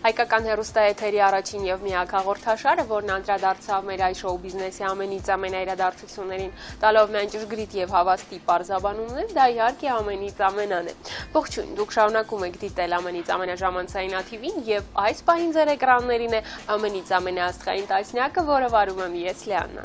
Հայկական հեռուստաեթերի առաջին և միակ հաղորդաշարը, որն անդրադարձավ մեր այ շոու բիզնեսի ամենից ամենաիրադարձություններին, տալով միայն ճշգրիտ և հավաստի պարզաբանումներ, դա իհարկե ամենից ամենան է։ Ողջույն, դուք շարունակում եք դիտել ամենից ամենաժամանցային ATV-ին և այս պահին ձեր էկրաններին է ամենից ամենաաստղային տասնյակը, որը վարում եմ ես Լիաննա։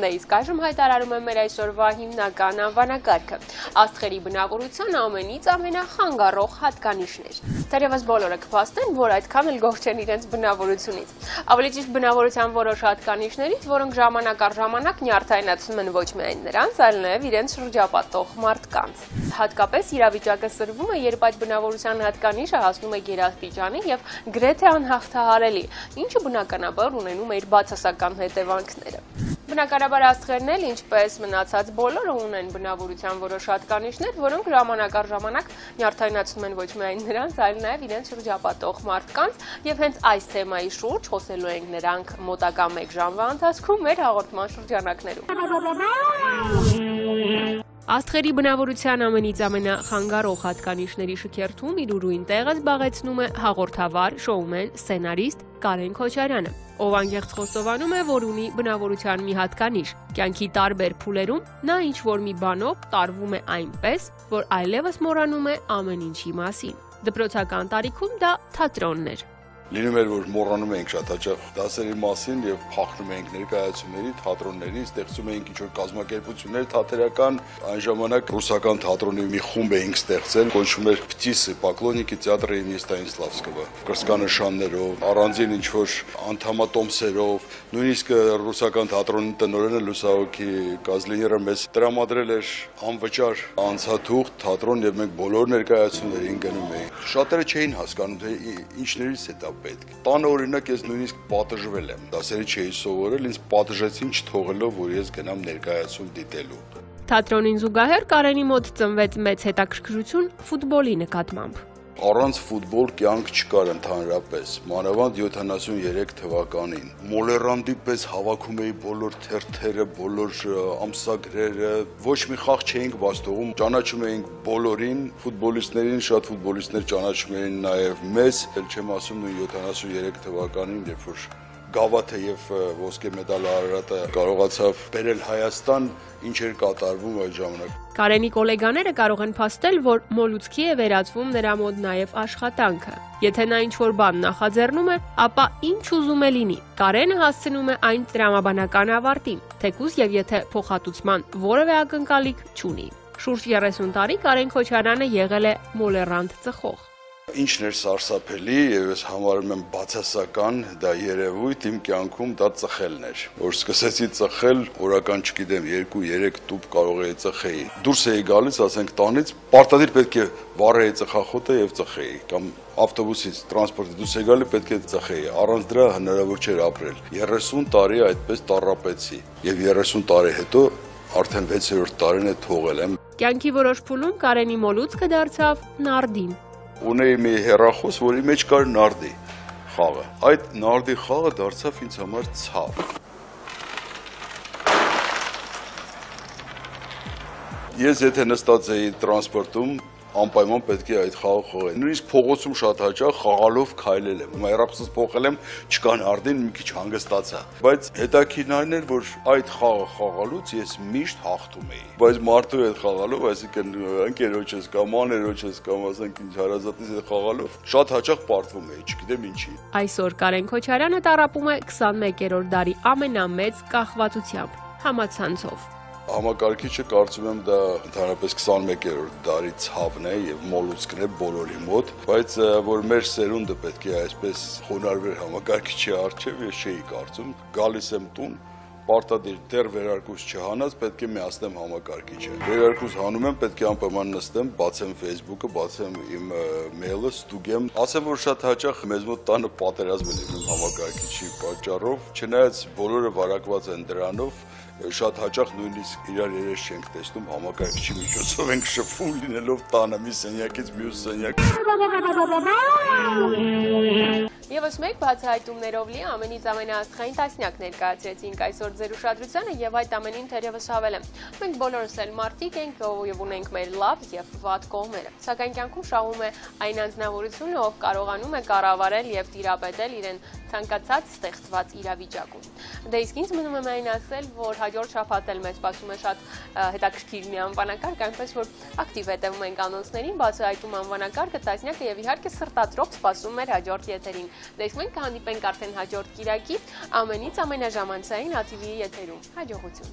Իսկ այժմ հայտարարում եմ մեր այսօրվա հիմնական անվանակարգը։ Աստղերի բնավորության ամենից ամենախանգարող հատկանիշներ։ Թերևս բոլորը կփաստեն, որ այդքան էլ գոհ չեն իրենց բնավորությունից։ Ավելի ճիշտ բնավորության որոշ հատկանիշներից, որոնք ժամանակ առ ժամանակ նյարդայնացնում են ոչ միայն նրանց, այլ նաև իրենց շրջապատող մարդկանց։ Հատկապես իրավիճակը սրվում է, երբ այդ բնավորության հատկանիշը հասնում է գերաստիճանի և գրեթե անհաղթահարելի, ինչը բնականաբար ունենում է իր բացասական հետևանքները։ Բնականաբար աստղերն էլ, ինչպես մնացած բոլորը, ունեն բնավորության որոշ հատկանիշներ, որոնք ժամանակ առ ժամանակ նյարդայնացնում են ոչ միայն նրանց, այլ նաև իրենց շրջապատող մարդկանց, և հենց այս թեմայի շուրջ խոսելու ենք նրանք մոտակա 1 ժամվա ընթացքում մեր հաղորդման շրջանակներում։ Աստղերի բնավորության ամենից ամենախանգարող հատկանիշների շքերթում իր ուրույն տեղը զբաղեցնում է հաղորդավար, շոումեն, սցենարիստ Կարեն Քոչարյանը, ով անկեղծ խոստովանում է, որ ունի բնավորության մի հատկանիշ։ Կյանքի տարբեր փուլերում նա ինչ-որ մի բանով տարվում է այնպես, որ այլևս մոռանում է ամեն ինչի մասին։ Դպրոցական տարիքում դա թատրոնն էր։ Լինում էր, որ մոռանում էինք շատ հաճախ դասերի մասին և փախնում էինք ներկայացումների, թատրոնների, ստեղծում էինք ինչ-որ կազմակերպություններ թատերական, այն ժամանակ ռուսական թատրոնի մի խումբ էինք ստեղծել, կոչվում էր Պտիսը, Պոկլոննիկի տեատրի Ստանիսլավսկովը, կրսկանշաններով, առանձին ինչ-որ անդամատոմսերով, նույնիսկ ռուսական թատրոնի տնօրենը լուսահոգի Կազլիները մեզ տրամադրել էր անվճար անցաթուղթ թատրոն և մենք բոլոր ներկայացումներին գնում էինք։ Շատերը չէին հասկանում, թե ինչներից է դա պետք։ Տանը օրինակ ես նույնիսկ պատժվել եմ, դասերի չէի սովորել, ինձ պատժեցին չթողելով, որ ես գնամ ներկայացում դիտելու։ Թատրոնին զուգահեռ Կարենի մոտ ծնվեց մեծ հետաքրքրություն ֆուտբոլի նկատմամբ։ Առանց ֆուտբոլ կյանք չկար ընդհանրապես, մանավանդ 73 թվականին։ Մոլեռանդի պես հավաքում էի բոլոր թերթերը, բոլոր ամսագրերը, ոչ մի խաղ չէինք բաց թողում, ճանաչում էինք բոլորին, ֆուտբոլիստներին, շատ ֆուտբոլիստներ ճանաչում էին նաև մեզ, էլ չեմ ասում նույն 73 թվականին, երբ որ Գավաթը և ոսկե մեդալը Արարատը կարողացավ բերել Հայաստան, ինչ էր կատարվում այդ ժամանակ։ Կարենի գոլեգաները կարող են փաստել, որ մոլուցքի է վերածվում նրա մոտ նաև աշխատանքը։ Եթե նա ինչ-որ բան նախաձեռնում է, ապա ինչ ուզում է լինի։ Կարենը հասցնում է այն տրամաբանական ավարտին, թեկուզ և եթե փոխհատուցման որևէ ակնկալիք չունի։ Շուրջ 30 տարի Կարեն Քոչարյանը եղել է մոլեռանդ ծխող։ Ինչն էր սարսափելի և ես համարում եմ բացասական դա երևույթ իմ կյանքում դա ծխելն էր, որ սկսեցի ծխել, օրական չգիտեմ 2-3 տուփ կարող էի ծխեի։ Դուրս էի գալիս, ասենք տանից, պարտադիր պետք է վառեի ծխախոտը և ծխեի, կամ ավտոբուսից, տրանսպորտից դուրս էի գալի, պետք է ծխեի, առանց դրա հնարավոր չէր ապրել։ 30 տարի այդպես տառապեցի և 30 տարի հետո արդեն 6-րդ տարին է թողել եմ։ Կյանքի որոշ փուլում Կարենի մոլուցքը դարձավ նարդին։ Ունեի մի հեռախոս, որի մեջ կար նարդի խաղը։ Այդ նարդի խաղը դարձավ ինձ համար ցավ։ Ես եթե նստած էի տրանսպորտում, անպայման պետք է այդ խաղը խաղել։ Նույնիսկ փողոցում շատ հաճախ խաղալով քայլել եմ։ Հեռախոսս փոխել եմ, չկա նարդին, մի քիչ հանգստացա։ Բայց հետաքրքիրն այն էր, որ այդ խաղը խաղալուց ես միշտ հաղթում էի։ Բայց մարդու հետ խաղալով, այսինքն ընկերոջս կամ աներոջս կամ ասենք ինչ հարազատիս հետ խաղալով, շատ հաճախ պարտվում էի, չգիտեմ ինչի։ Այսօր Կարեն Քոչարյանը տառապում է 21-րդ դարի ամենամեծ կախվածությամբ՝ համացանցով։ Համակարգիչը կարծում եմ դա ընդհանրապես 21-րդ դարի ցավն է եւ մոլուցքն է բոլորի մոտ, բայց որ մեր սերունդը պետք է այսպես խոնարհվեր համակարգիչի առջև, ես չէի կարծում։ Գալիս եմ տուն, պարտադիր դեռ վերարկուս չհանած, պետք է միացնեմ համակարգիչը։ Վերարկուս հանում եմ, պետք է անպայման նստեմ, բացեմ Facebook-ը, բացեմ իմ մեյլը, ստուգեմ։ Ասեմ, որ շատ հաճախ մեզ մոտ տանը պատերազմ է լինում համակարգիչի պատճառով, չնայած բոլորը վարակված են դրանով, շատ հաճախ նույնիսկ իրար երես չենք տեսնում, համակարգչի միջոցով ենք շփվում լինելով տանը մի սենյակից մյուս սենյակ։ Եվս մեկ բացահայտումներով լի ամենից ամենաաստղային տասնյակ ներկայացրեցինք այսօր ձեր ուշադրությանը եւ այդ ամենին թերևս հավելեմ։ Մենք բոլորս էլ մարդիկ ենք եւ ունենք մեր լավ եւ վատ կողմերը։ Սակայն կյանքում շահում է այն անձնավորությունը, ով կարողանում է կառավարել եւ տիրապետել իրեն ցանկացած ստեղծված իրավիճակում։ Դե իսկ ինձ մնում է միայն ասել, որ հաջորդ շաբաթ էլ մեզ սպասում է շատ հետաքրքիր մի անվանակարգ, այնպես որ ակտիվ հետևում ենք անոնսներին, բացահայտում անվանակարգը, տասնյակը եւ իհարկե սրտադրող սպասում մեր հաջորդ եթերին։ Դե իսկ մենք կհանդիպենք արդեն հաջորդ կիրակի ամենից ամենաժամանցային ATV-ի եթերում։ Հաջողություն։